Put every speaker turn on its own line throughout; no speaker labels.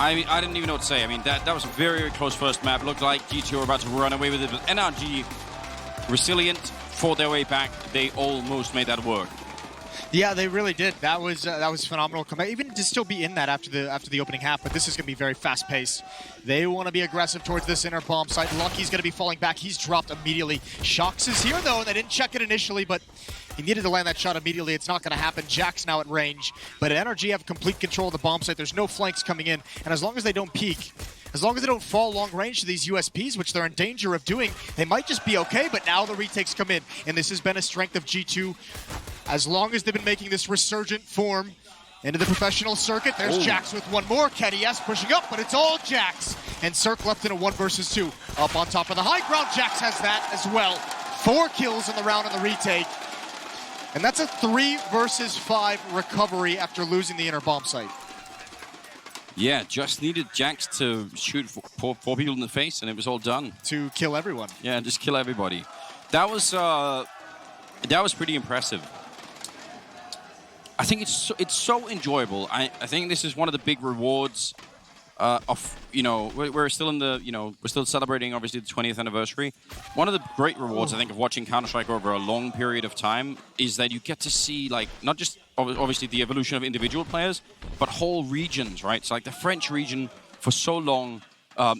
I mean, I didn't even know what to say. I mean, that was a very, very close first map. Looked like G2 were about to run away with it, but NRG, resilient, fought their way back. They almost made that work.
Yeah, they really did. That was phenomenal comeback. Even to still be in that after the opening half, but this is going to be very fast-paced. They want to be aggressive towards this inner bomb site. Lucky's going to be falling back. He's dropped immediately. Shox is here, though, and they didn't check it initially, but he needed to land that shot immediately. It's not going to happen. Jack's now at range, but NRG have complete control of the bomb site. There's no flanks coming in, and as long as they don't peek, as long as they don't fall long range to these USPs, which they're in danger of doing, they might just be okay, but now the retakes come in, and this has been a strength of G2. As long as they've been making this resurgent form into the professional circuit, there's Jax with one more. KDS pushing up, but it's all Jax. And Cirque left in a 1 versus 2. Up on top of the high ground, Jax has that as well. 4 kills in the round on the retake. And that's a 3 versus 5 recovery after losing the inner bomb site.
Yeah, just needed Jax to shoot four people in the face, and it was all done.
To kill everyone.
Yeah, just kill everybody. That was pretty impressive. I think it's so enjoyable. I think this is one of the big rewards of, you know, we're still in the, you know, we're still celebrating obviously the 20th anniversary. One of the great rewards I think of watching Counter-Strike over a long period of time is that you get to see, like, not just obviously the evolution of individual players, but whole regions, right? So like the French region for so long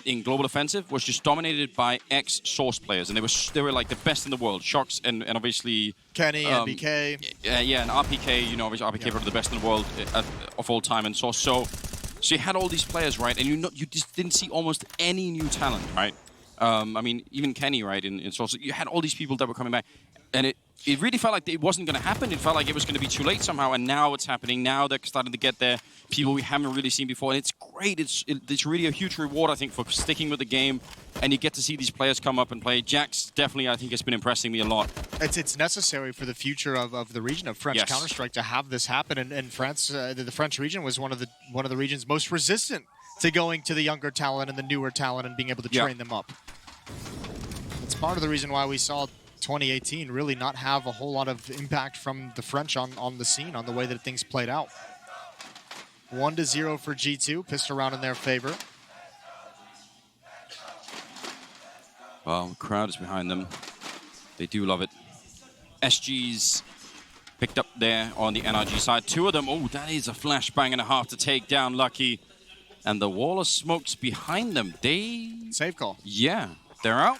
in Global Offensive was just dominated by ex-Source players, and they were like the best in the world. Shox and obviously
Kenny, NBK.
Yeah, and RPK, you know, obviously RPK were the best in the world of all time, and Source. So you had all these players, right? And you just didn't see almost any new talent, right? I mean, even Kenny, right, in Source. You had all these people that were coming back, and it really felt like it wasn't going to happen. It felt like it was going to be too late somehow, and now it's happening. Now they're starting to get there. People we haven't really seen before, and it's great. It's really a huge reward, I think, for sticking with the game, and you get to see these players come up and play. Jax definitely, I think, has been impressing me a lot.
It's necessary for the future of the region of French Counter-Strike to have this happen, and France, the French region was one of the regions most resistant to going to the younger talent and the newer talent and being able to train them up. It's part of the reason why we saw 2018 really not have a whole lot of impact from the French on the scene, on the way that things played out. 1-0 for G2, pistol round in their favor.
Well, the crowd is behind them. They do love it. SG's picked up there on the NRG side. 2 of them. Oh, that is a flashbang and a half to take down Lucky. And the wall of smokes behind them. They...
Save call.
Yeah, they're out.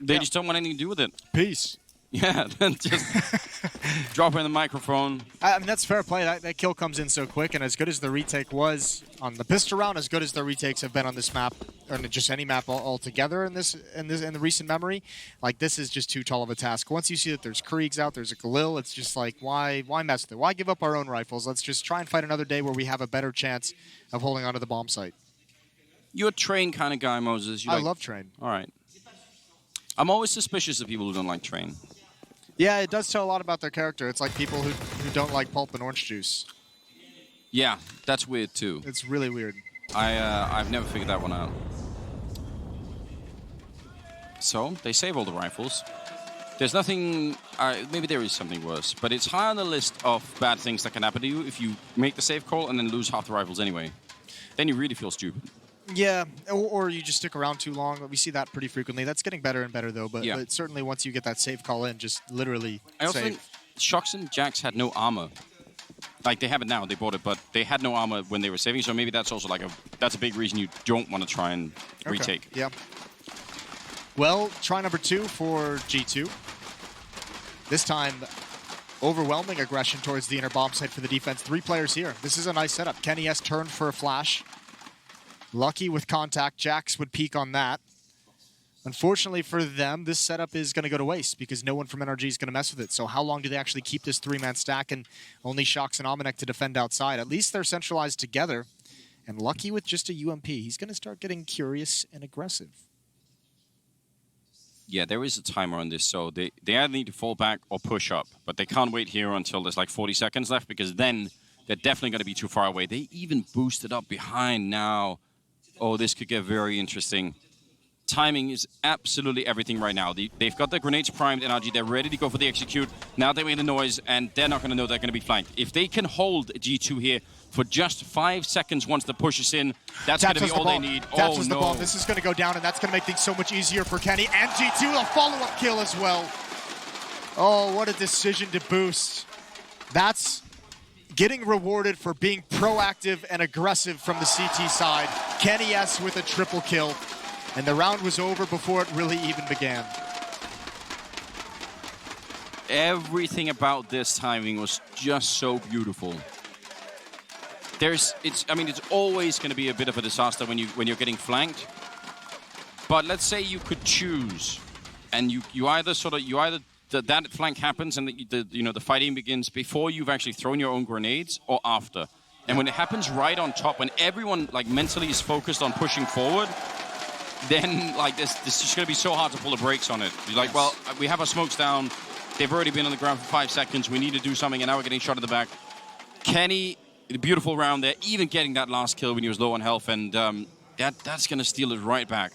They just don't want anything to do with it.
Peace.
Yeah, just drop in the microphone.
I mean, that's fair play. That kill comes in so quick, and as good as the retake was on the pistol round, as good as the retakes have been on this map, or just any map altogether in the recent memory, like, this is just too tall of a task. Once you see that there's Kriegs out, there's a Galil, it's just like, why mess with it? Why give up our own rifles? Let's just try and fight another day where we have a better chance of holding onto the bomb site.
You're a Train kind of guy, Moses.
I love Train.
All right. I'm always suspicious of people who don't like Train.
Yeah, it does tell a lot about their character. It's like people who don't like pulp and orange juice.
Yeah, that's weird too.
It's really weird.
I've never figured that one out. So, they save all the rifles. There's nothing... maybe there is something worse, but it's high on the list of bad things that can happen to you if you make the save call and then lose half the rifles anyway. Then you really feel stupid.
Yeah, or you just stick around too long. We see that pretty frequently. That's getting better and better, though. But certainly once you get that save call in, just literally
I also think Shox and Jax had no armor. Like, they have it now. They bought it, but they had no armor when they were saving. So maybe that's also like that's a big reason you don't want to try and retake.
Yeah. Well, try number 2 for G2. This time, overwhelming aggression towards the inner bomb site for the defense. 3 players here. This is a nice setup. Kenny S turned for a flash. Lucky with contact. Jax would peek on that. Unfortunately for them, this setup is going to go to waste because no one from NRG is going to mess with it. So how long do they actually keep this 3-man stack and only Shox and Omenek to defend outside? At least they're centralized together. And Lucky with just a UMP. He's going to start getting curious and aggressive.
Yeah, there is a timer on this, so they either need to fall back or push up. But they can't wait here until there's like 40 seconds left because then they're definitely going to be too far away. They even boosted up behind now. Oh, this could get very interesting. Timing is absolutely everything right now. They've got their grenades primed, NRG. They're ready to go for the execute. Now they made the noise, and they're not going to know they're going to be flanked. If they can hold G2 here for just 5 seconds once the push is in. That's going to be all they need.
That's the bomb. This is going to go down, and that's going to make things so much easier for Kenny. And G2, a follow-up kill as well. Oh, what a decision to boost. That's getting rewarded for being proactive and aggressive from the CT side. Kenny S with a triple kill. And the round was over before it really even began.
Everything about this timing was just so beautiful. It's always going to be a bit of a disaster when you're getting flanked. But let's say you could choose, and that flank happens and the fighting begins before you've actually thrown your own grenades or after. And when it happens right on top, when everyone mentally is focused on pushing forward, then this is just going to be so hard to pull the brakes on it. You're like, well, we have our smokes down. They've already been on the ground for 5 seconds. We need to do something, and now we're getting shot in the back. Kenny, a beautiful round there, even getting that last kill when he was low on health, and that's going to steal it right back.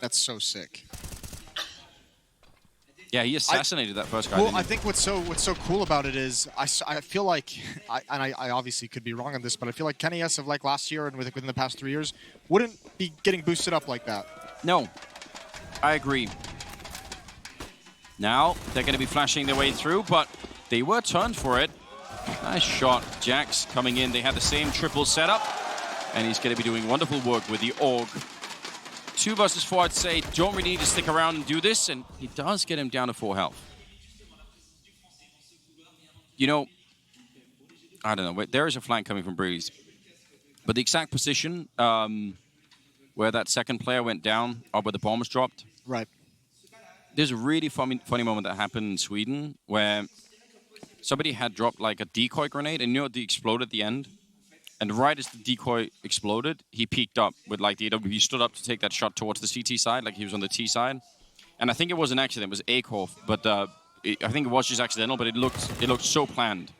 That's so sick.
Yeah, he assassinated that first guy.
Well, I think what's so cool about it is I feel like, I obviously could be wrong on this, but I feel like Kenny S of last year and within the past 3 years wouldn't be getting boosted up like that.
No, I agree. Now they're going to be flashing their way through, but they were turned for it. Nice shot. Jax coming in. They had the same triple setup, and he's going to be doing wonderful work with the AUG. 2 versus 4, I'd say, don't really need to stick around and do this, and he does get him down to 4 health. I don't know. There is a flank coming from Breeze, but the exact position where that second player went down, or where the bomb was dropped.
Right.
There's a really funny moment that happened in Sweden where somebody had dropped a decoy grenade, and it exploded at the end. And right as the decoy exploded, he peeked up with the AW. He stood up to take that shot towards the CT side, he was on the T side. And I think it was an accident. It was Akorf, but I think it was just accidental, but it looked so planned.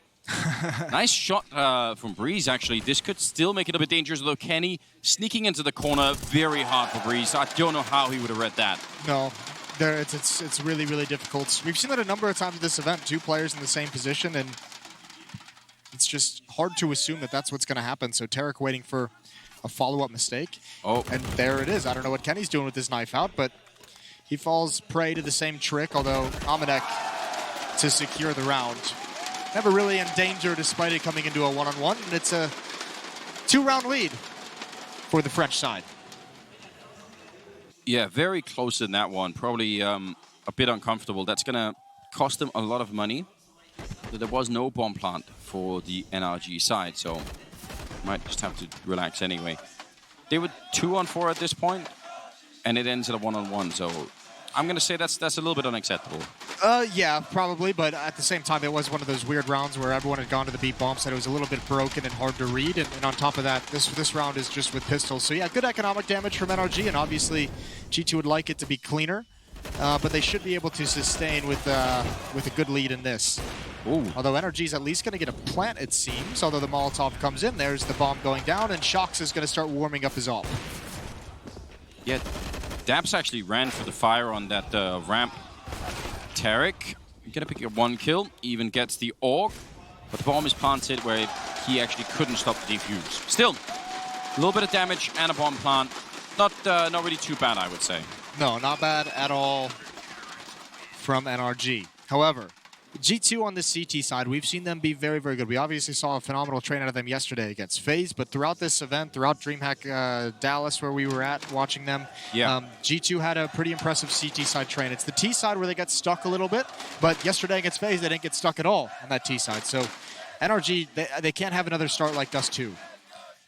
Nice shot from Breeze, actually. This could still make it a bit dangerous, though. Kenny sneaking into the corner, very hard for Breeze. I don't know how he would have read that.
No, it's really, really difficult. We've seen that a number of times at this event, 2 players in the same position, and it's just hard to assume that that's what's going to happen. So Tarek waiting for a follow-up mistake.
Oh.
And there it is. I don't know what Kenny's doing with his knife out, but he falls prey to the same trick, although Amanek to secure the round. Never really in danger despite it coming into a one-on-one, and it's a 2-round lead for the French side.
Yeah, very close in that one. Probably a bit uncomfortable. That's going to cost them a lot of money. There was no bomb plant for the NRG side, so might just have to relax anyway. They were 2-on-4 at this point, and it ends at a 1-on-1, so I'm going to say that's a little bit unacceptable.
Yeah, probably, but at the same time, it was one of those weird rounds where everyone had gone to the beat bomb, said it was a little bit broken and hard to read, and on top of that, this round is just with pistols. So yeah, good economic damage from NRG, and obviously G2 would like it to be cleaner, but they should be able to sustain with a good lead in this.
Ooh.
Although NRG's at least going to get a plant, it seems, although the Molotov comes in, there's the bomb going down, and Shox is going to start warming up his AWP.
Yeah, Daps actually ran for the fire on that ramp. Tarek gonna pick up 1 kill, even gets the AUG, but the bomb is planted where he actually couldn't stop the defuse. Still, a little bit of damage and a bomb plant. Not really too bad, I would say.
No, not bad at all from NRG. However, G2 on the CT side, we've seen them be very, very good. We obviously saw a phenomenal train out of them yesterday against FaZe, but throughout this event, throughout DreamHack Dallas, where we were at watching them, G2 had a pretty impressive CT side train. It's the T side where they got stuck a little bit, but yesterday against FaZe, they didn't get stuck at all on that T side. So NRG, they can't have another start like Dust 2.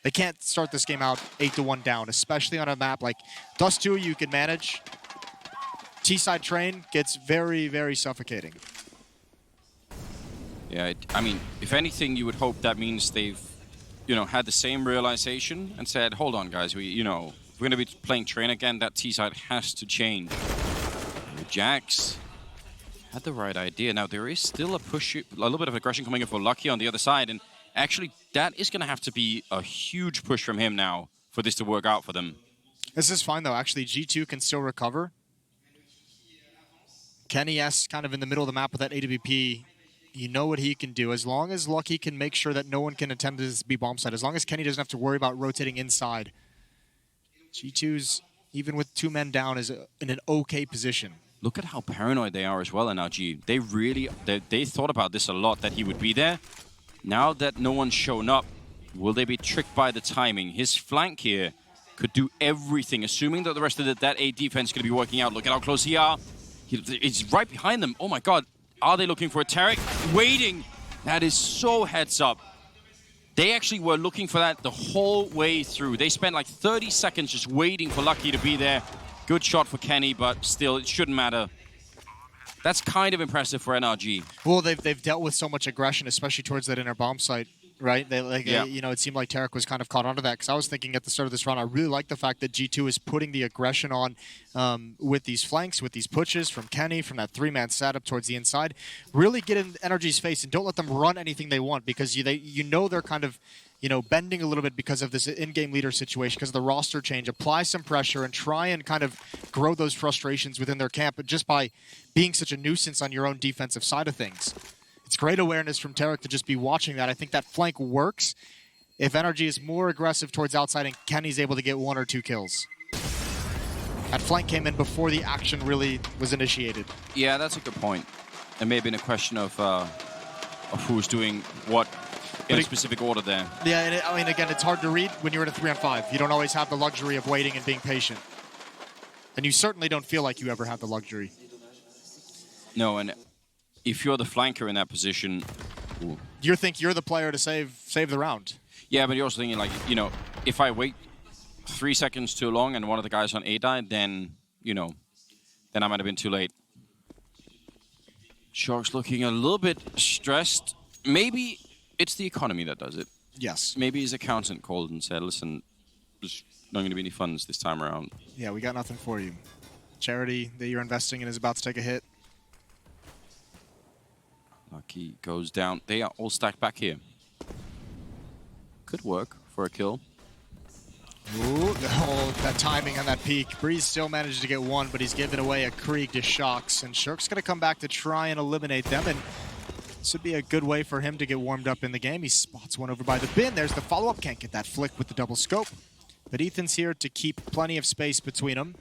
They can't start this game out 8-1 down, especially on a map like Dust 2 you can manage. T side train gets very, very suffocating.
Yeah, I mean, if anything, you would hope that means they've, had the same realization and said, hold on, guys, we're going to be playing train again. That T-side has to change. Jax had the right idea. Now, there is still a little bit of aggression coming in for Lucky on the other side, and actually, that is going to have to be a huge push from him now for this to work out for them.
This is fine, though. Actually, G2 can still recover. Kenny S kind of in the middle of the map with that AWP You know what he can do. As long as Lucky can make sure that no one can attempt this B bomb site, as long as Kenny doesn't have to worry about rotating inside, G2's, even with 2 men down, is in an okay position.
Look at how paranoid they are as well, NRG. They really, they thought about this a lot, that he would be there. Now that no one's shown up, will they be tricked by the timing? His flank here could do everything, assuming that the rest of that A defense is going to be working out. Look at how close he are. He's right behind them. Oh my god. Are they looking for a Tarek? Waiting. That is so heads up. They actually were looking for that the whole way through. They spent like 30 seconds just waiting for Lucky to be there. Good shot for Kenny, but still, it shouldn't matter. That's kind of impressive for NRG.
Well, they've dealt with so much aggression, especially towards that inner bomb site, right? You know, it seemed like Tarek was kind of caught onto that, because I was thinking at the start of this round, I really like the fact that G2 is putting the aggression on with these flanks, with these pushes from Kenny, from that 3-man setup towards the inside. Really get in NRG's face and don't let them run anything they want, because you know they're kind of, you know, bending a little bit because of this in-game leader situation, because of the roster change. Apply some pressure and try and kind of grow those frustrations within their camp, but just by being such a nuisance on your own defensive side of things. It's great awareness from Tarek to just be watching that. I think that flank works if NRG is more aggressive towards outside and Kenny's able to get 1 or 2 kills. That flank came in before the action really was initiated.
Yeah, that's a good point. It may have been a question of who's doing what in a specific order there.
Yeah, and I mean, again, it's hard to read when you're in a 3-on-5. You don't always have the luxury of waiting and being patient. And you certainly don't feel like you ever have the luxury.
No, and if you're the flanker in that position... Ooh.
You think you're the player to save the round.
Yeah, but you're also thinking, like, you know, if I wait 3 seconds too long and one of the guys on A died, then, you know, then I might have been too late. Shark's looking a little bit stressed. Maybe it's the economy that does it.
Yes.
Maybe his accountant called and said, listen, there's not going to be any funds this time around.
Yeah, we got nothing for you. Charity that you're investing in is about to take a hit.
Lucky goes down. They are all stacked back here. Could work for a kill.
Ooh, oh, that timing on that peak. Breeze still managed to get 1, but he's given away a Krieg to Shox. And Shirk's going to come back to try and eliminate them. And this would be a good way for him to get warmed up in the game. He spots one over by the bin. There's the follow-up. Can't get that flick with the double scope. But Ethan's here to keep plenty of space between them.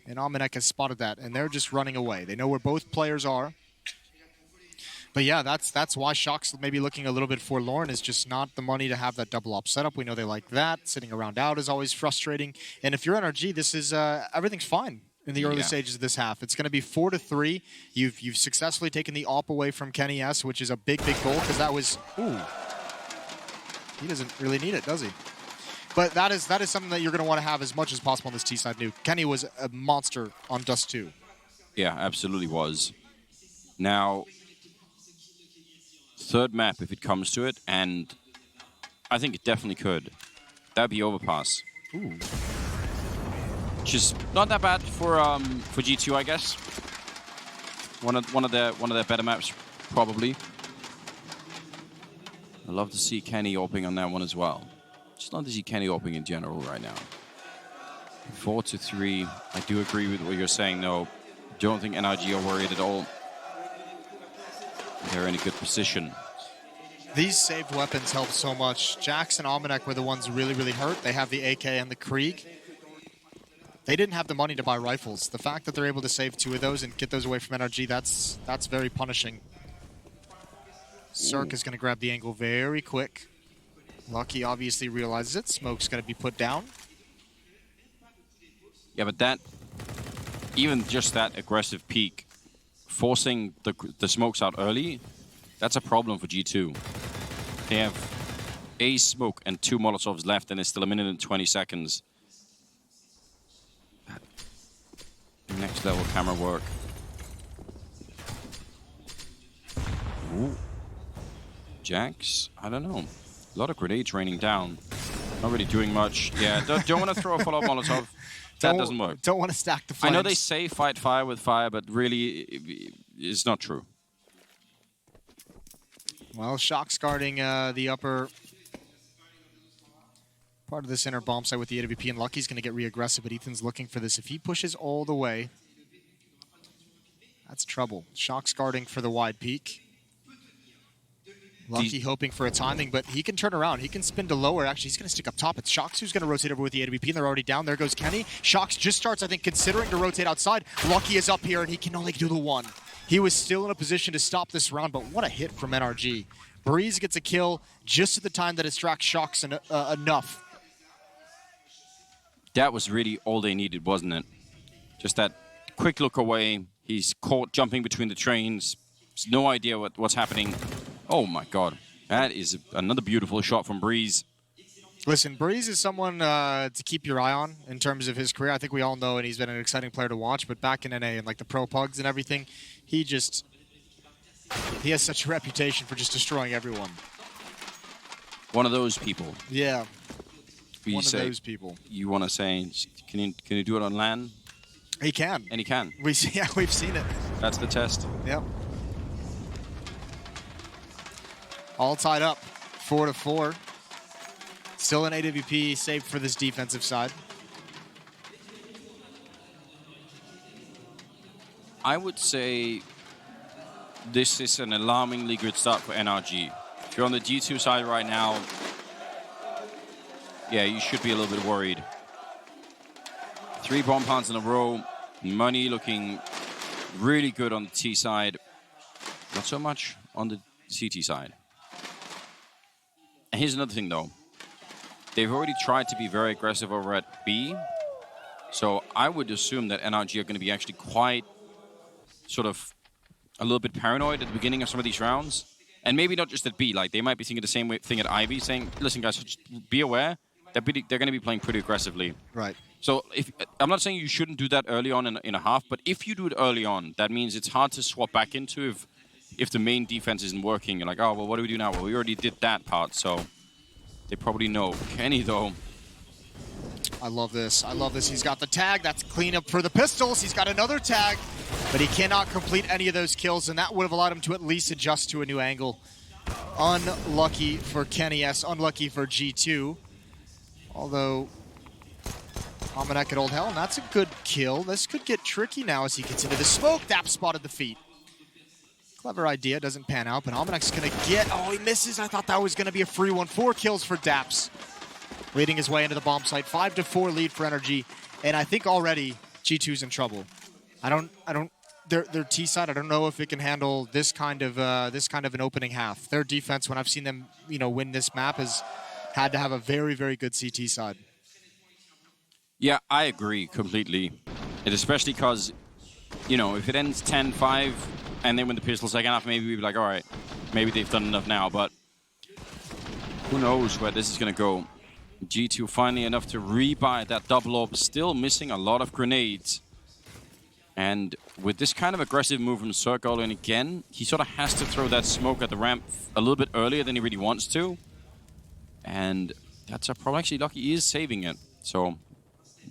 And Almanek has spotted that. And they're just running away. They know where both players are. But yeah, that's why Shock's maybe looking a little bit forlorn, is just not the money to have that double op setup. We know they like that. Sitting around out is always frustrating. And if you're NRG, this is everything's fine in the early stages of this half. It's going to be 4-3. You've successfully taken the op away from Kenny S, which is a big goal, because that was he doesn't really need it, does he? But that is something that you're going to want to have as much as possible on this T side nuke. Kenny was a monster on Dust 2.
Yeah, absolutely was. Now, third map if it comes to it, and I think it definitely could. That'd be Overpass.
Ooh.
Which is not that bad for G2, I guess. One of their better maps, probably. I'd love to see Kenny opening on that one as well. Just love to see Kenny opening in general right now. 4-3. I do agree with what you're saying, though. Don't think NRG are worried at all. They're in a good position.
These saved weapons help so much. Jax and Almanek were the ones who really hurt. They have the AK and the Krieg. They didn't have the money to buy rifles. The fact that they're able to save 2 of those and get those away from NRG, that's very punishing. Cirque is going to grab the angle very quick. Lucky obviously realizes it. Smoke's going to be put down.
Yeah, but that, even just that aggressive peak, forcing the smokes out early, that's a problem for G2. They have a smoke and 2 Molotovs left, and it's still 1 minute and 20 seconds. Next level camera work. Ooh. Jax, I don't know. A lot of grenades raining down. Not really doing much. Yeah, don't want to throw a follow-up Molotov. That doesn't work.
Don't want to stack the flames.
I know they say fight fire with fire, but really, it's not true.
Well, Shock's guarding the upper part of this inner bomb site with the AWP, and Lucky's going to get re-aggressive, but Ethan's looking for this. If he pushes all the way, that's trouble. Shock's guarding for the wide peak. Lucky hoping for a timing, but he can turn around. He can spin to lower. Actually, he's going to stick up top. It's Shox who's going to rotate over with the AWP, and they're already down. There goes Kenny. Shox just starts, I think, considering to rotate outside. Lucky is up here, and he can only do the one. He was still in a position to stop this round, but what a hit from NRG. Breeze gets a kill just at the time that distracts Shox enough.
That was really all they needed, wasn't it? Just that quick look away. He's caught jumping between the trains. There's no idea what's happening. Oh my God. That is another beautiful shot from Breeze.
Listen, Breeze is someone to keep your eye on in terms of his career. I think we all know, and he's been an exciting player to watch, but back in NA and like the pro pugs and everything, he has such a reputation for just destroying everyone.
One of those people.
Yeah.
One of those people. You want to say, can you do it on LAN?
He can.
And he can.
We've seen it.
That's the test.
Yep. All tied up, 4-4. Still an AWP saved for this defensive side.
I would say this is an alarmingly good start for NRG. If you're on the G2 side right now, yeah, you should be a little bit worried. 3 bomb plants in a row. Money looking really good on the T side. Not so much on the CT side. And here's another thing, though. They've already tried to be very aggressive over at B. So I would assume that NRG are going to be actually quite sort of a little bit paranoid at the beginning of some of these rounds. And maybe not just at B. Like, they might be thinking the same thing at Ivy, saying, listen, guys, just be aware. They're going to be playing pretty aggressively.
Right.
So I'm not saying you shouldn't do that early on in a half, but if you do it early on, that means it's hard to swap back into if the main defense isn't working. You're like, oh, well, what do we do now? Well, we already did that part, so they probably know. Kenny, though.
I love this. I love this. He's got the tag. That's cleanup for the pistols. He's got another tag, but he cannot complete any of those kills, and that would have allowed him to at least adjust to a new angle. Unlucky for Kenny S. Unlucky for G2. Although, Almanac at Old Hell, and that's a good kill. This could get tricky now as he gets into the smoke. Dap spotted the feet. Clever idea, doesn't pan out, but Almanac's gonna get, oh, he misses. I thought that was gonna be a free one. 4 kills for Daps. Leading his way into the bomb site. 5-4 lead for NRG, and I think already G2's in trouble. Their T side, I don't know if it can handle this kind of an opening half. Their defense, when I've seen them, win this map, has had to have a very, very good CT side.
Yeah, I agree completely. And especially because, if it ends 10-5 and then win the pistol second half, maybe we'd be like, all right, maybe they've done enough now, but who knows where this is going to go. G2 finally enough to rebuy that double orb, still missing a lot of grenades. And with this kind of aggressive move from Circle, and again, he sort of has to throw that smoke at the ramp a little bit earlier than he really wants to. And that's a problem. Actually, Lucky is saving it, so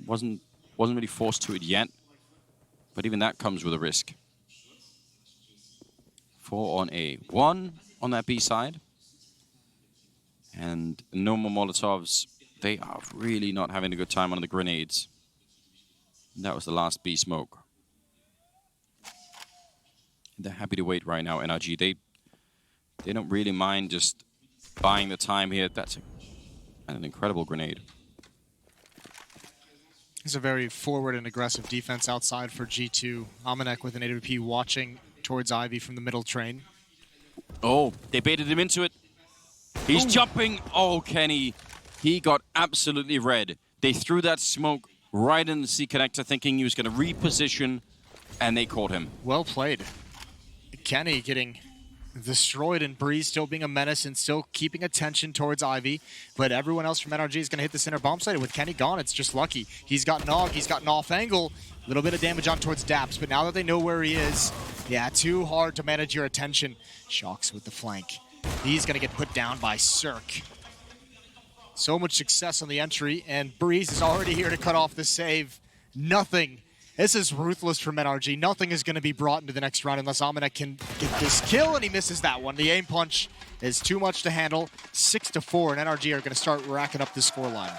wasn't really forced to it yet. But even that comes with a risk. 4 on A. 1 on that B side. And no more Molotovs. They are really not having a good time on the grenades. And that was the last B smoke. They're happy to wait right now, NRG. They don't really mind just buying the time here. That's an incredible grenade.
It's a very forward and aggressive defense outside for G2. Almanac with an AWP watching towards Ivy from the middle train.
Oh, they baited him into it. He's jumping. Oh, Kenny. He got absolutely red. They threw that smoke right in the C connector thinking he was going to reposition, and they caught him.
Well played. Kenny getting destroyed, and Breeze still being a menace and still keeping attention towards Ivy. But everyone else from NRG is going to hit the center bomb site. With Kenny gone, it's just Lucky. He's got Nog, he's got an off angle. A little bit of damage on towards Daps, but now that they know where he is, yeah, too hard to manage your attention. Shox with the flank. He's going to get put down by Cirque. So much success on the entry, and Breeze is already here to cut off the save. Nothing. This is ruthless from NRG. Nothing is going to be brought into the next round unless Almanac can get this kill, and he misses that one. The aim punch is too much to handle. 6-4, and NRG are going to start racking up the scoreline.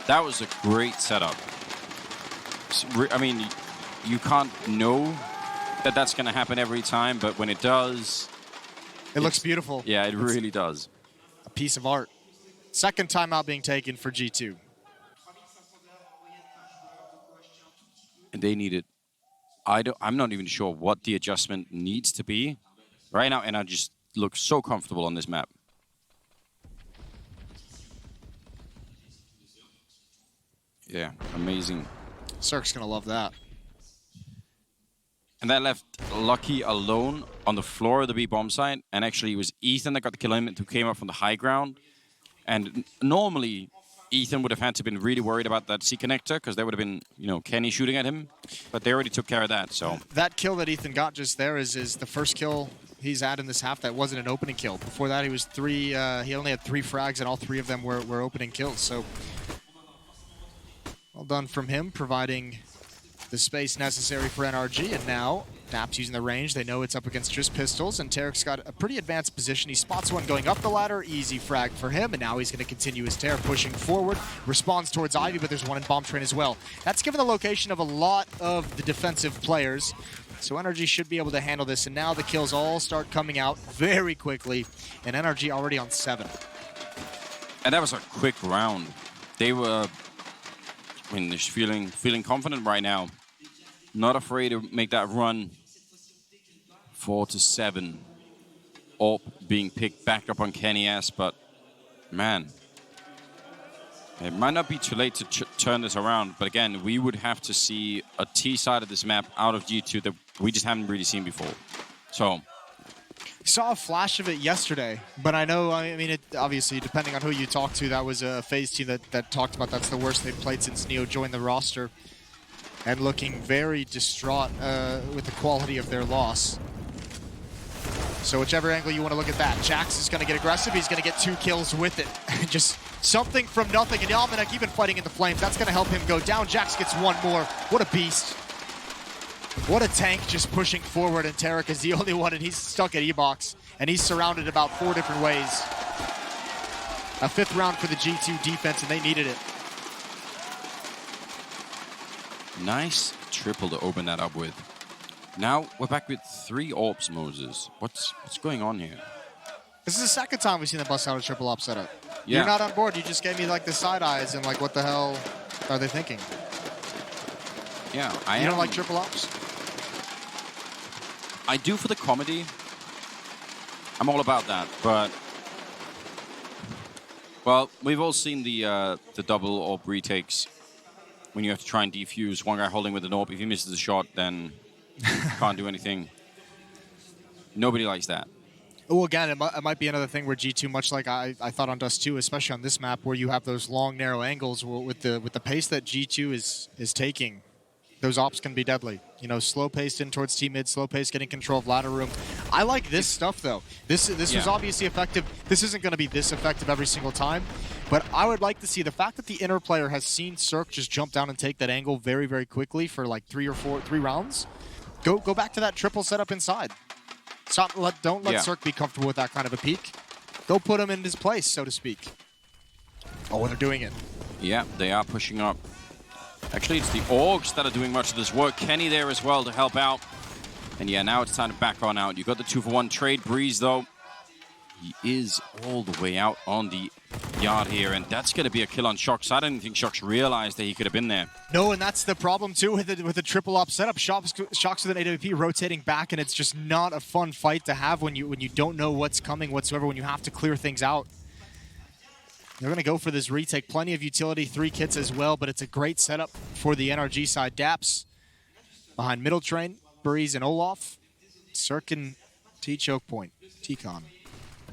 That was a great setup. I mean, you can't know that that's going to happen every time, but when it does,
It looks beautiful.
Yeah, it really does.
A piece of art. Second timeout being taken for G2.
And they need it. I'm not even sure what the adjustment needs to be. Right now, and I just look so comfortable on this map. Yeah, amazing.
Cirque's going to love that.
And that left Lucky alone on the floor of the B bomb site. And actually, it was Ethan that got the kill on him, who came up from the high ground. And normally, Ethan would have had to been really worried about that C connector because there would have been, Kenny shooting at him. But they already took care of that. So
that kill that Ethan got just there is the first kill he's had in this half that wasn't an opening kill. Before that, he was he only had 3 frags, and all 3 of them were opening kills. So well done from him, providing the space necessary for NRG. And now Nap's using the range. They know it's up against just pistols, and Tarek's got a pretty advanced position. He spots one going up the ladder. Easy frag for him, and now he's going to continue his tear, pushing forward. Responds towards Ivy, but there's one in bomb train as well. That's given the location of a lot of the defensive players. So NRG should be able to handle this, and now the kills all start coming out very quickly, and NRG already on 7.
And that was a quick round. They were, just feeling confident right now. Not afraid to make that run. 4-7. AWP being picked back up on Kenny S, but man, it might not be too late to turn this around. But again, we would have to see a T side of this map out of G2 that we just haven't really seen before. So
saw a flash of it yesterday, but I know, it obviously, depending on who you talk to, that was a FaZe team that talked about that's the worst they've played since Neo joined the roster, and looking very distraught with the quality of their loss. So whichever angle you want to look at that, Jax is going to get aggressive. He's going to get 2 kills with it. Just something from nothing. And Yalmanek even fighting in the flames. That's going to help him go down. Jax gets 1 more. What a beast. What a tank just pushing forward. And Tarek is the only one, and he's stuck at E-Box. And he's surrounded about 4 different ways. A 5th round for the G2 defense, and they needed it.
Nice triple to open that up with. Now we're back with 3 AWPs, Moses. What's going on here?
This is the second time we've seen them bust out a triple AWP setup.
Yeah.
You're not on board. You just gave me like the side eyes and like, what the hell are they thinking?
Yeah,
You don't like triple AWPs?
I do for the comedy. I'm all about that, but well, we've all seen the double AWP retakes when you have to try and defuse one guy holding with an AWP. If he misses the shot, then can't do anything. Nobody likes that.
Well, again, it might be another thing where G2, much like I thought on Dust 2, especially on this map, where you have those long, narrow angles with the pace that G2 is taking, those AWPs can be deadly. Slow paced in towards T-mid, slow pace, getting control of ladder room. I like this stuff, though. This was obviously effective. This isn't going to be this effective every single time, but I would like to see the fact that the inner player has seen Cirque just jump down and take that angle very, very quickly for like 3 rounds. Go back to that triple setup inside. Don't let Cirque be comfortable with that kind of a peak. Go put him in his place, so to speak. Oh, and they're doing it.
Yeah, they are pushing up. Actually, it's the Orgs that are doing much of this work. Kenny there as well to help out. And yeah, now it's time to back on out. You got the 2-for-1 trade. Breeze, though, he is all the way out on the yard here, and that's going to be a kill on Shox. I don't think Shox realized that he could have been there.
No, and that's the problem too with the triple op setup. Shox with an AWP rotating back, and it's just not a fun fight to have when you don't know what's coming whatsoever, when you have to clear things out. They're going to go for this retake. Plenty of utility, 3 kits as well, but it's a great setup for the NRG side. Daps behind middle train, Breeze and Olaf. Sirkin, T-choke point, T-con.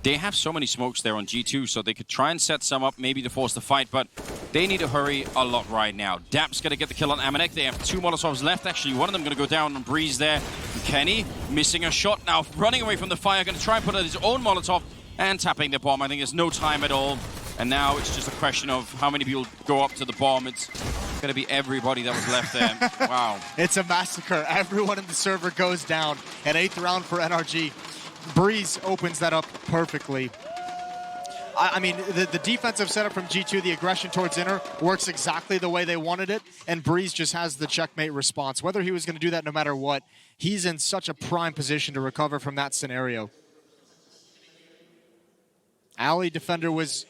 They have so many smokes there on G2, so they could try and set some up, maybe to force the fight, but they need to hurry a lot right now. Dap's going to get the kill on Amanek. They have 2 Molotovs left, actually. One of them going to go down on Breeze there. And Kenny missing a shot now, running away from the fire, going to try and put out his own Molotov and tapping the bomb. I think there's no time at all. And now it's just a question of how many people go up to the bomb. It's going to be everybody that was left there. Wow.
It's a massacre. Everyone in the server goes down. An 8th round for NRG. Breeze opens that up perfectly. I mean, the defensive setup from G2, the aggression towards inner, works exactly the way they wanted it, and Breeze just has the checkmate response. Whether he was going to do that no matter what, he's in such a prime position to recover from that scenario. Alley defender was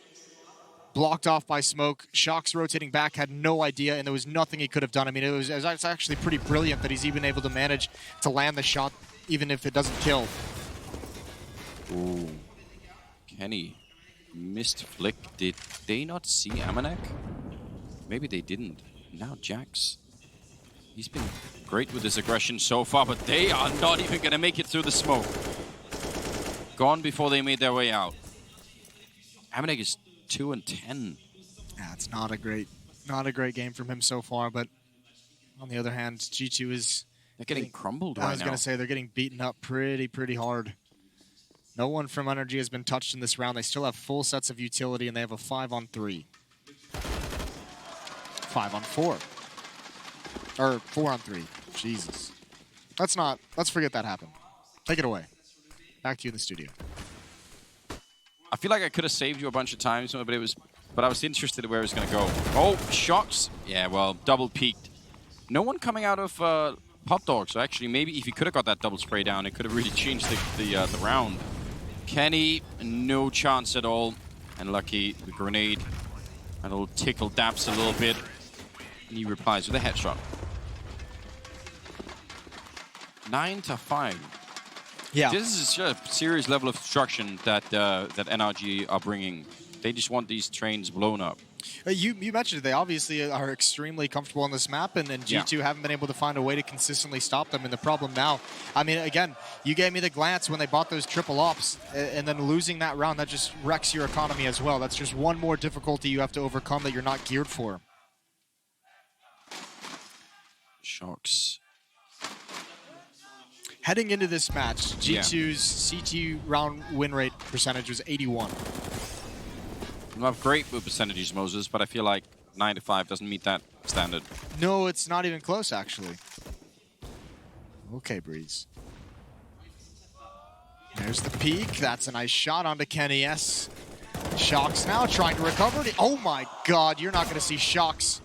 blocked off by smoke. Shox rotating back, had no idea, and there was nothing he could have done. I mean, it's actually pretty brilliant that he's even able to manage to land the shot, even if it doesn't kill.
Ooh. Kenny. Missed flick. Did they not see Amanek? Maybe they didn't. Now Jax. He's been great with his aggression so far, but they are not even going to make it through the smoke. Gone before they made their way out. Amanek is 2-10.
Yeah, it's not a great game from him so far, but on the other hand, G2 is...
They're getting crumbled right now.
I was going to say, they're getting beaten up pretty hard. No one from NRG has been touched in this round. They still have full sets of utility, and they have a 5-on-3. 5-on-4. Or 4-on-3. Jesus. Let's forget that happened. Take it away. Back to you in the studio.
I feel like I could have saved you a bunch of times, but I was interested in where it was going to go. Oh, Shox. Yeah, well, double peaked. No one coming out of Pop Dog, so actually maybe if he could have got that double spray down, it could have really changed the round. Kenny, no chance at all. And Lucky, the grenade. And it'll tickle Daps a little bit. And he replies with a headshot. 9-5.
Yeah.
This is a serious level of destruction that that NRG are bringing. They just want these trains blown up.
You mentioned it. They obviously are extremely comfortable on this map, and G2 haven't been able to find a way to consistently stop them. And the problem now, I mean, again, you gave me the glance when they bought those triple ops, and then losing that round, that just wrecks your economy as well. That's just one more difficulty you have to overcome that you're not geared for.
Shox.
Heading into this match, G2's CT round win rate percentage was 81.
You have great move percentages, Moses, but I feel like 9-5 doesn't meet that standard.
No, it's not even close, actually. Okay, Breeze. There's the peak. That's a nice shot onto Kenny S. Shox now trying to recover. Oh my god, you're not going to see Shox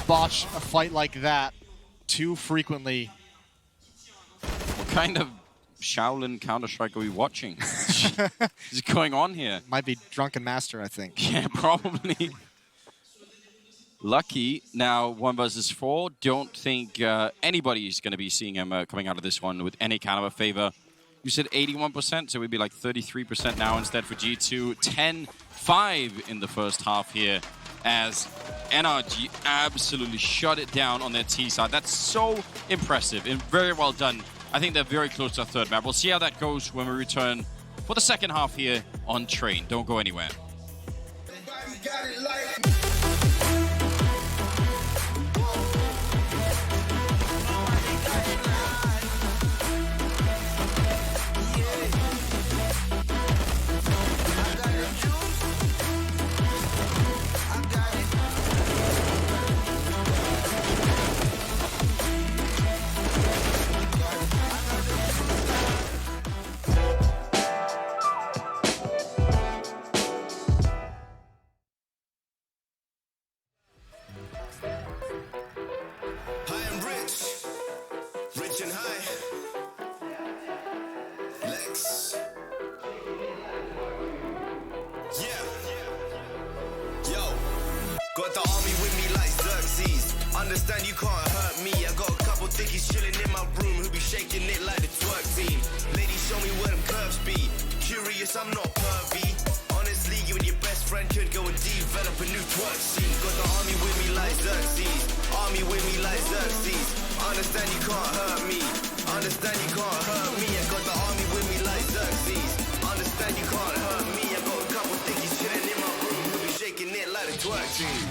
botch a fight like that too frequently.
What kind of Shaolin Counter-Strike are we watching? What's going on here?
Might be Drunken Master, I think.
Yeah, probably. Lucky, now 1 versus 4. Don't think anybody's going to be seeing him coming out of this one with any kind of a favor. You said 81%, so it would be like 33% now instead for G2. 10-5 in the first half here as NRG absolutely shut it down on their T side. That's so impressive and very well done. I think they're very close to a third map. We'll see how that goes when we return for the second half here on Train. Don't go anywhere.
Got the army with me like Xerxes. Understand you can't hurt me. I got a couple thickies chilling in my room who be shaking it like the twerk team. Ladies, show me where them curves be. Curious, I'm not pervy. Honestly, you and your best friend could go and develop a new twerk scene. Got the army with me like Xerxes. Army with me like Xerxes. Understand you can't hurt me. Understand you can't hurt me. I got the army with me like Xerxes. Understand you can't hurt me. I got a couple thickies chilling in my room who be shaking it like the twerk team.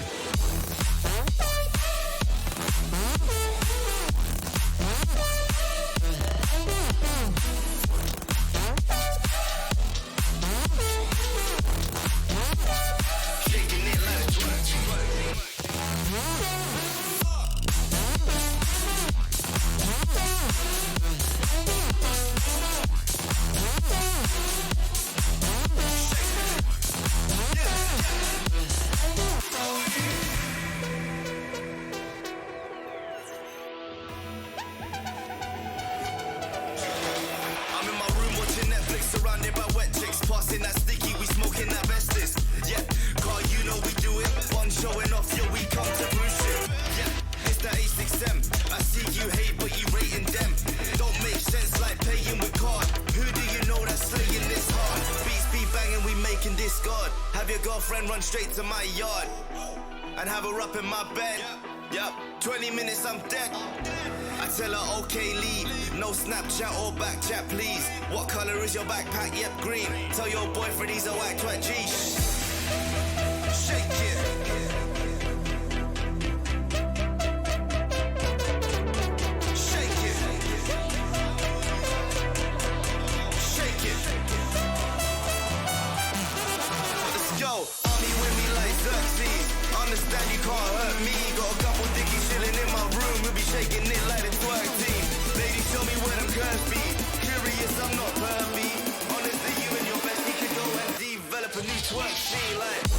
run straight to my yard and have her up in my bed. Yup, 20 minutes, I'm dead. I tell her, okay, leave. No Snapchat or backchat, please. What color is your backpack? Yep, green. Tell your boyfriend he's a whack twat. G. Shake it. Shake it. Shake it. Let's go. Army with me like Xerxes. Understand you can't hurt me. Got a couple dickies chilling in my room. We'll be shaking it like the twerk team. Ladies, show me where them curves be. Curious, I'm not pervy. Honestly, you and your bestie could go and develop a new twerk scene like.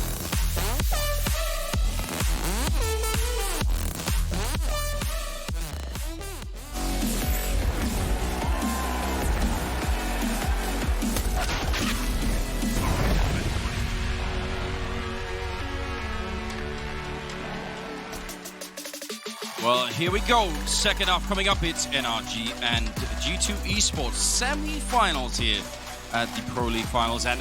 Well, here we go. Second half coming up. It's NRG and G2 Esports semi-finals here at the Pro League Finals. And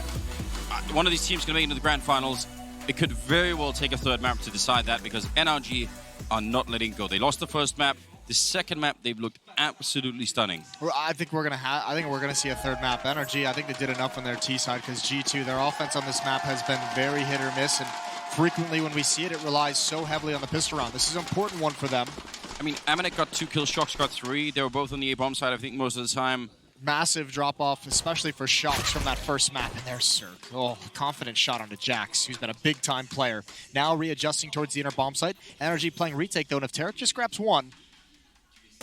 one of these teams going to make it into the Grand Finals. It could very well take a third map to decide that because NRG are not letting go. They lost the first map. The second map, they've looked absolutely stunning.
I think we're gonna see a third map. NRG, I think they did enough on their T side because G2, their offense on this map has been very hit or miss, and frequently when we see it, it relies so heavily on the pistol round. This is an important one for them.
I mean, Amanek got 2 kills, Shox got 3. They were both on the A-bomb side, I think, most of the time.
Massive drop-off, especially for Shox from that first map. And there's Cirque. Oh, confident shot onto Jax, who's been a big-time player. Now readjusting towards the inner bomb site. NRG playing retake, though, and if Tarek just grabs one,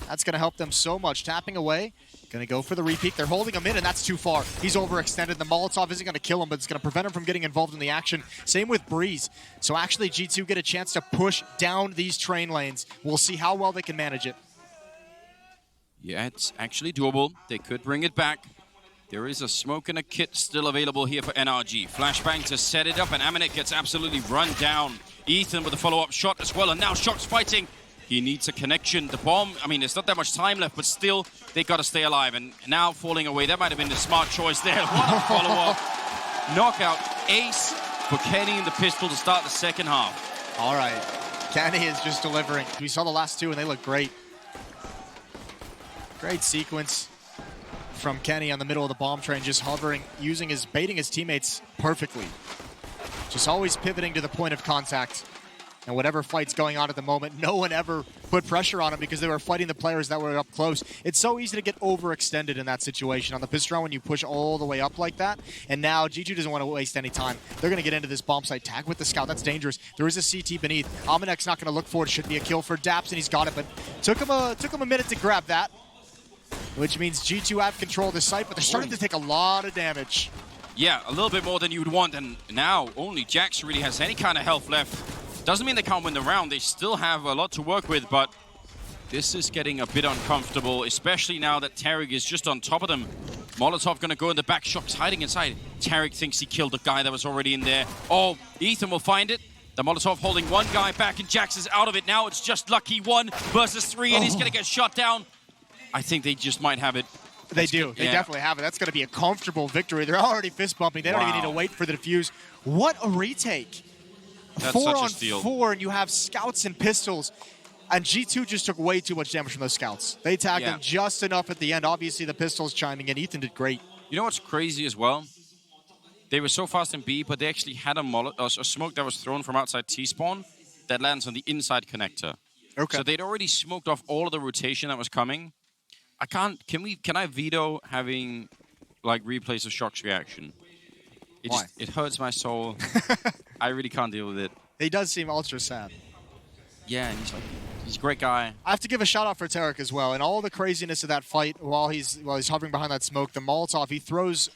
that's going to help them so much. Tapping away. Going to go for the repeat. They're holding him in, and that's too far. He's overextended. The Molotov isn't going to kill him, but it's going to prevent him from getting involved in the action. Same with Breeze. So actually, G2 get a chance to push down these train lanes. We'll see how well they can manage it.
Yeah, it's actually doable. They could bring it back. There is a smoke and a kit still available here for NRG. Flashbang to set it up, and Amanek gets absolutely run down. Ethan with a follow-up shot as well, and now Shox fighting. He needs a connection. The bomb, I mean, there's not that much time left, but still, they got to stay alive. And now falling away, that might have been the smart choice there. What a follow-up. Knockout ace for Kenny in the pistol to start the second half.
All right. Kenny is just delivering. We saw the last two, and they look great. Great sequence from Kenny on the middle of the bomb train, just hovering, baiting his teammates perfectly. Just always pivoting to the point of contact. And whatever fight's going on at the moment, no one ever put pressure on him because they were fighting the players that were up close. It's so easy to get overextended in that situation. On the pistol round, when you push all the way up like that, and now G2 doesn't want to waste any time. They're going to get into this bomb site. Tag with the scout. That's dangerous. There is a CT beneath. Amanek's not going to look for it. Should be a kill for Daps, and he's got it, but took him a minute to grab that, which means G2 have control of the site, but they're starting to take a lot of damage.
Yeah, a little bit more than you would want, and now only Jax really has any kind of health left. Doesn't mean they can't win the round. They still have a lot to work with, but this is getting a bit uncomfortable, especially now that Tarek is just on top of them. Molotov going to go in the back. Shox hiding inside. Tarek thinks he killed the guy that was already in there. Oh, Ethan will find it. The Molotov holding one guy back, and Jax is out of it. Now it's just Lucky 1 versus 3, and he's going to get shot down. I think they just might have it.
They do. They definitely have it. That's going to be a comfortable victory. They're already fist bumping. They don't even need to wait for the defuse. What a retake.
That's
4
such a
on
steal.
4, and you have scouts and pistols. And G2 just took way too much damage from those scouts. They tagged them just enough at the end. Obviously, the pistols chiming in. Ethan did great.
You know what's crazy as well? They were so fast in B, but they actually had a smoke that was thrown from outside T-spawn that lands on the inside connector.
Okay.
So they'd already smoked off all of the rotation that was coming. Can I veto having like replays of Shock's reaction? It hurts my soul. I really can't deal with it.
He does seem ultra sad.
Yeah, and he's a great guy.
I have to give a shout out for Tarek as well. And all the craziness of that fight while he's hovering behind that smoke, the Molotov, he throws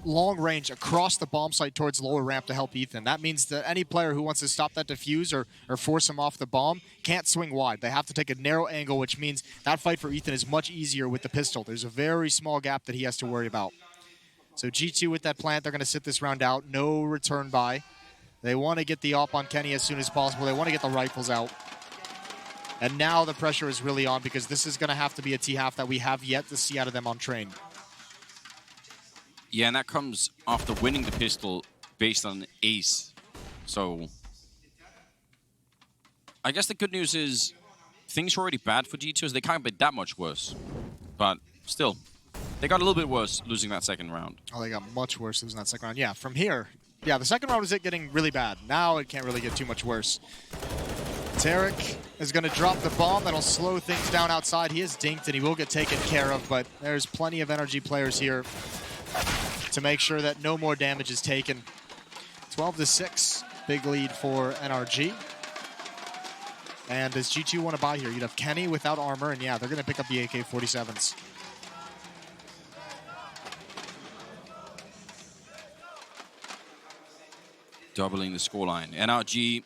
long range across the bomb site towards lower ramp to help Ethan. That means that any player who wants to stop that defuse or force him off the bomb can't swing wide. They have to take a narrow angle, which means that fight for Ethan is much easier with the pistol. There's a very small gap that he has to worry about. So G2 with that plant, they're going to sit this round out. No return by. They want to get the op on Kenny as soon as possible. They want to get the rifles out. And now the pressure is really on because this is going to have to be a T-half that we have yet to see out of them on train.
Yeah, and that comes after winning the pistol based on an ace. So I guess the good news is things are already bad for G2, as they can't be that much worse. But still, they got a little bit worse losing that second round.
Oh, they got much worse losing that second round. Yeah, from here. Yeah, the second round was it getting really bad. Now it can't really get too much worse. Tarek is going to drop the bomb. That'll slow things down outside. He is dinked and he will get taken care of, but there's plenty of NRG players here to make sure that no more damage is taken. 12-6, big lead for NRG. And does G2 want to buy here? You'd have Kenny without armor, and yeah, they're going to pick up the AK-47s.
Doubling the scoreline. NRG,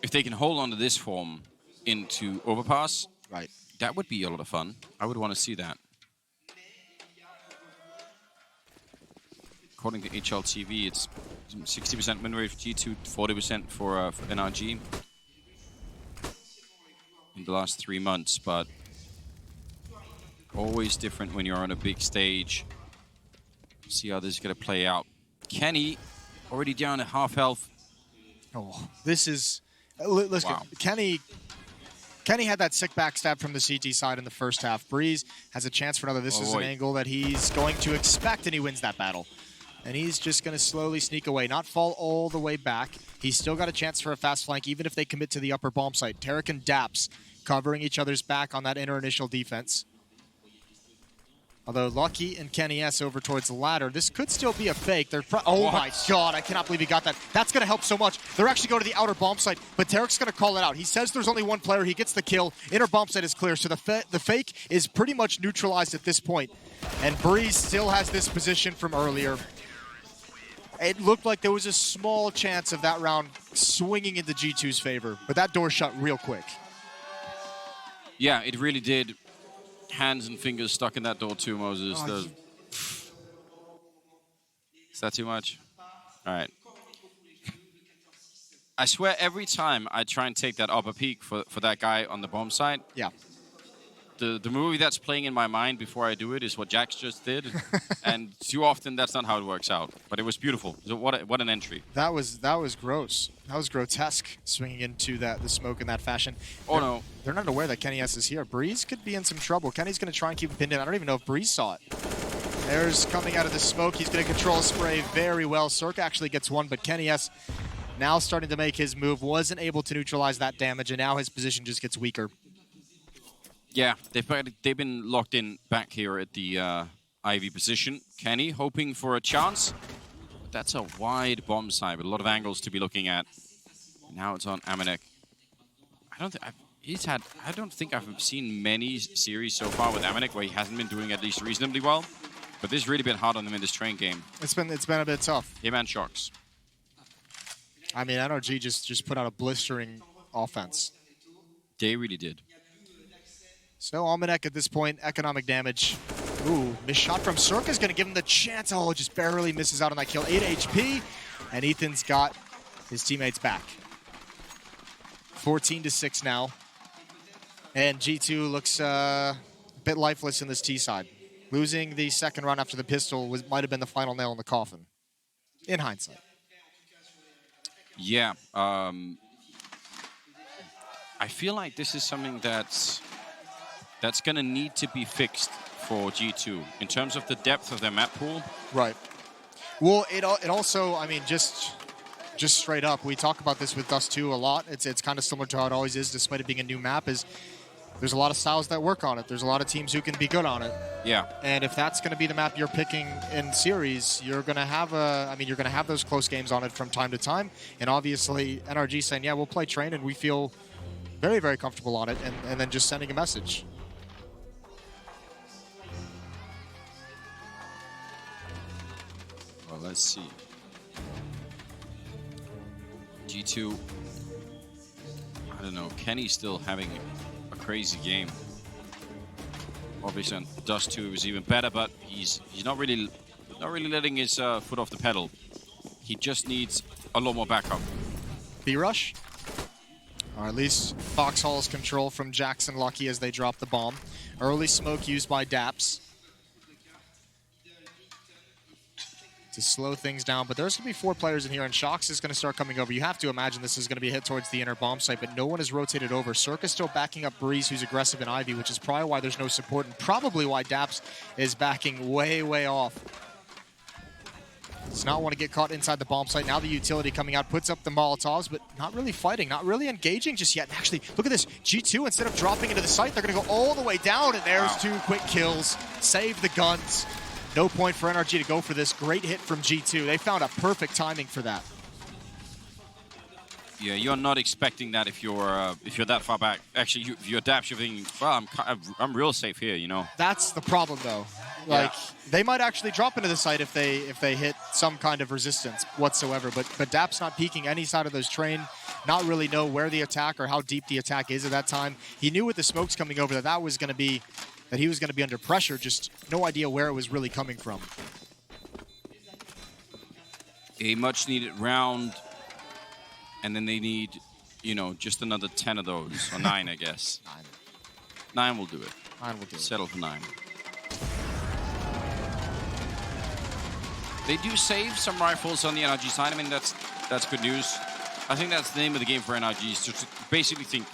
if they can hold on to this form into overpass,
Right.
that would be a lot of fun. I would want to see that. According to HLTV, it's 60% win rate for G2, 40% for NRG in the last 3 months, but always different when you're on a big stage. See how this is going to play out. Kenny already down at half health.
Oh, this is... Let's
Wow.
go. Kenny had that sick backstab from the CT side in the first half. Breeze has a chance for another. This is an angle that he's going to expect, and he wins that battle. And he's just going to slowly sneak away, not fall all the way back. He's still got a chance for a fast flank, even if they commit to the upper bomb site. Tarek and Daps covering each other's back on that inner initial defense. Although Lucky and Kenny S over towards the ladder, this could still be a fake. Oh my god, I cannot believe he got that. That's going to help so much. They're actually going to the outer bomb site, but Tarek's going to call it out. He says there's only one player. He gets the kill. Inner bomb site is clear, so the fake is pretty much neutralized at this point. And Breeze still has this position from earlier. It looked like there was a small chance of that round swinging into G2's favor, but that door shut real quick.
Yeah, it really did. Hands and fingers stuck in that door too, Moses. Is that too much? All right. I swear every time I try and take that upper peak for that guy on the bomb site,
Yeah.
the movie that's playing in my mind before I do it is what Jax just did. And too often that's not how it works out. But it was beautiful. So what an entry.
That was gross. That was grotesque, swinging into the smoke in that fashion.
Oh, no.
They're not aware that Kenny S is here. Breeze could be in some trouble. Kenny's going to try and keep him pinned in. I don't even know if Breeze saw it. There's coming out of the smoke. He's going to control spray very well. Cirque actually gets one, but Kenny S now starting to make his move. Wasn't able to neutralize that damage, and now his position just gets weaker.
Yeah, they've been locked in back here at the Ivy position. Kenny hoping for a chance. But that's a wide bomb site with a lot of angles to be looking at. Now it's on Amanek. I don't think I've seen many series so far with Amanek where he hasn't been doing at least reasonably well. But this has really been hard on him in this train game.
It's been a bit tough.
Him and Shocks.
I mean, NRG just put out a blistering offense.
They really did.
So Almanek at this point, economic damage. Ooh, missed shot from Cirque is going to give him the chance. Oh, just barely misses out on that kill. 8 HP, and Ethan's got his teammates back. 14-6 now. And G2 looks a bit lifeless in this T side. Losing the second round after the pistol might have been the final nail in the coffin, in hindsight.
Yeah. I feel like this is something that's going to need to be fixed for G2 in terms of the depth of their map pool.
Right. Well, it also, I mean, just straight up, we talk about this with Dust 2 a lot. It's kind of similar to how it always is, despite it being a new map, is there's a lot of styles that work on it. There's a lot of teams who can be good on it.
Yeah.
And if that's going to be the map you're picking in series, you're going to have you're going to have those close games on it from time to time. And obviously, NRG saying, yeah, we'll play train, and we feel very, very comfortable on it, and then just sending a message.
Well, let's see. G2, I don't know. Kenny's still having a crazy game. Obviously, on Dust 2 was even better, but he's not really letting his foot off the pedal. He just needs a lot more backup.
B-rush? Or at least Foxhall's control from Jackson Lucky as they drop the bomb. Early smoke used by Daps. to slow things down. But there's going to be 4 players in here, and Shox is going to start coming over. You have to imagine this is going to be a hit towards the inner bomb site, but no one is rotated over. Circus still backing up Breeze, who's aggressive in Ivy, which is probably why there's no support, and probably why Daps is backing way, way off. Does not want to get caught inside the bomb site. Now the utility coming out puts up the Molotovs, but not really fighting, not really engaging just yet. And actually, look at this. G2, instead of dropping into the site, they're going to go all the way down, and there's 2 quick kills. Save the guns. No point for NRG to go for this. Great hit from G2. They found a perfect timing for that.
Yeah, you're not expecting that if you're that far back. Actually, if you're Daps, you're thinking, well, I'm real safe here, you know.
That's the problem, though. Like, they might actually drop into the site if they hit some kind of resistance whatsoever. But Daps not peeking any side of those train, not really know where the attack or how deep the attack is at that time. He knew with the smokes coming over that he was going to be under pressure. Just no idea where it was really coming from.
A much-needed round. And then they need, you know, just another 10 of those, or 9, I guess. 9 will do it.
9 will do it.
Settle for 9. They do save some rifles on the NRG side. I mean, that's good news. I think that's the name of the game for NRG, is to basically think,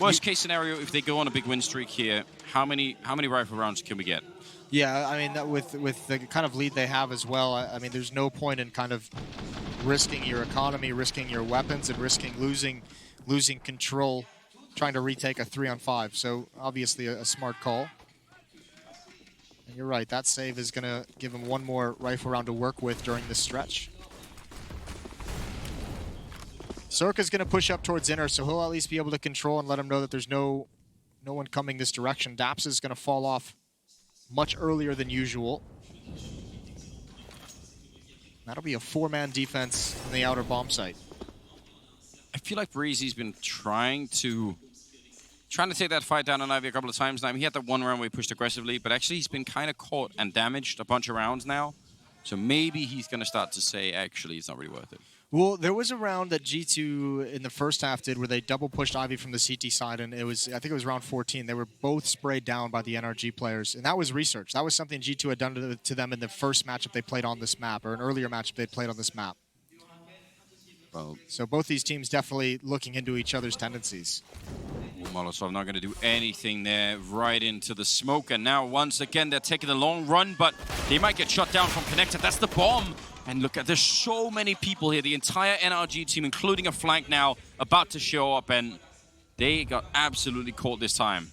worst case scenario, if they go on a big win streak here, how many rifle rounds can we get?
Yeah, I mean, with the kind of lead they have as well, I mean, there's no point in kind of risking your economy, risking your weapons, and risking losing control, trying to retake a 3-on-5. So obviously a smart call. And you're right, that save is going to give him 1 more rifle round to work with during this stretch. Circa's going to push up towards inner, so he'll at least be able to control and let him know that there's no one coming this direction. Daps is going to fall off much earlier than usual. That'll be a 4-man defense in the outer bomb site.
I feel like Breezy's been trying to take that fight down on Ivy a couple of times now. He had that 1 round where he pushed aggressively, but actually he's been kind of caught and damaged a bunch of rounds now. So maybe he's going to start to say, actually, it's not really worth it.
Well, there was a round that G2 in the first half did where they double pushed Ivy from the CT side, and I think it was round 14. They were both sprayed down by the NRG players, and that was research. That was something G2 had done to them in the first matchup they played on this map, or an earlier matchup they played on this map.
Well,
so both these teams definitely looking into each other's tendencies.
Molotov not going to do anything there, right into the smoke, and now once again they're taking a long run, but they might get shut down from Connected. That's the bomb. And look, there's so many people here. The entire NRG team, including a flank now, about to show up, and they got absolutely caught this time.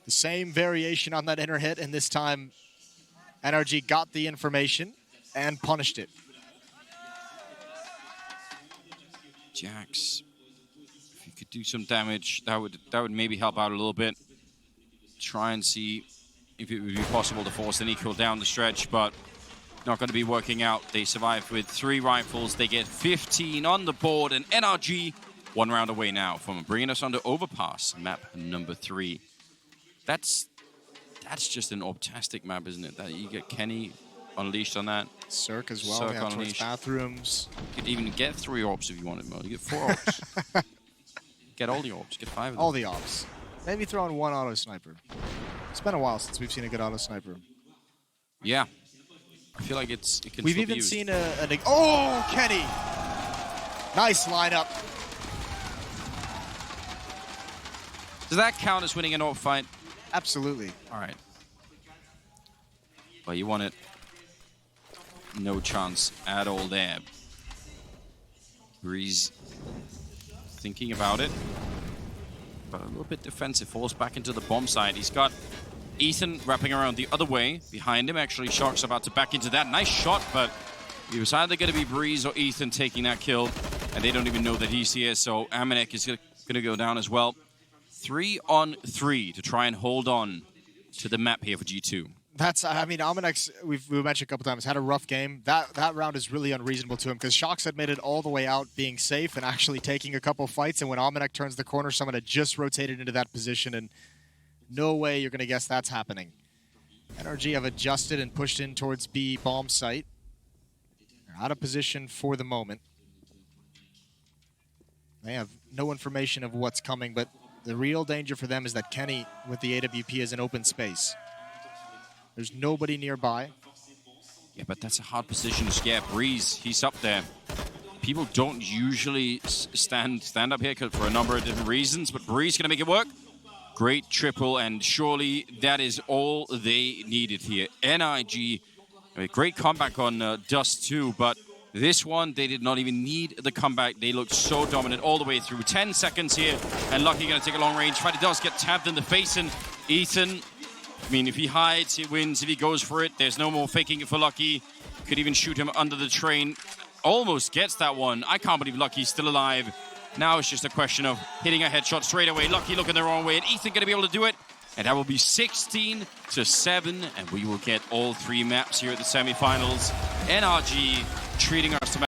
The same variation on that inner hit, and this time NRG got the information and punished it.
Jax, if you could do some damage, that would maybe help out a little bit. Try and see if it would be possible to force an equal down the stretch, but not going to be working out. They survive with 3 rifles. They get 15 on the board, and NRG 1 round away now from bringing us onto Overpass, map number 3. That's just an optastic map, isn't it? That you get Kenny unleashed on that.
Cirque as well.
Cirque
Yeah, towards
unleashed.
Bathrooms.
You could even get 3 orbs if you wanted, Mo. You get 4 orbs. Get all the orbs. Get 5 of them.
All the ops. Maybe throw in 1 auto sniper. It's been a while since we've seen a good auto sniper.
Yeah. I feel like it can
We've
still
even
be used.
seen oh, Kenny! Nice lineup.
Does that count as winning an orb fight?
Absolutely.
All right. Well, you want it. No chance at all there. Breeze thinking about it, but a little bit defensive. Falls back into the bomb side. He's got Ethan wrapping around the other way. Behind him, actually, Shock's about to back into that. Nice shot, but it was either going to be Breeze or Ethan taking that kill, and they don't even know that he's here, so Amanek is going to go down as well. 3 on 3 to try and hold on to the map here for G2.
I mean, Almanex, we've mentioned a couple times, had a rough game. That round is really unreasonable to him because Shox had made it all the way out being safe and actually taking a couple fights, and when Almanex turns the corner, someone had just rotated into that position, and no way you're going to guess that's happening. NRG have adjusted and pushed in towards B bomb site. They're out of position for the moment. They have no information of what's coming, but the real danger for them is that Kenny with the AWP is in open space. There's nobody nearby.
Yeah, but that's a hard position to scare. Breeze, he's up there. People don't usually stand up here for a number of different reasons, but Breeze gonna make it work. Great triple, and surely that is all they needed here. NRG, a great comeback on Dust too, but this one, they did not even need the comeback. They looked so dominant all the way through. 10 seconds here, and Lucky gonna take a long range fight. He does get tapped in the face, and Ethan, I mean, if he hides, he wins. If he goes for it, there's no more faking it for Lucky. Could even shoot him under the train. Almost gets that one. I can't believe Lucky's still alive. Now it's just a question of hitting a headshot straight away. Lucky looking the wrong way, and Ethan gonna be able to do it. And that will be 16-7, and we will get all 3 maps here at the semifinals. NRG treating us to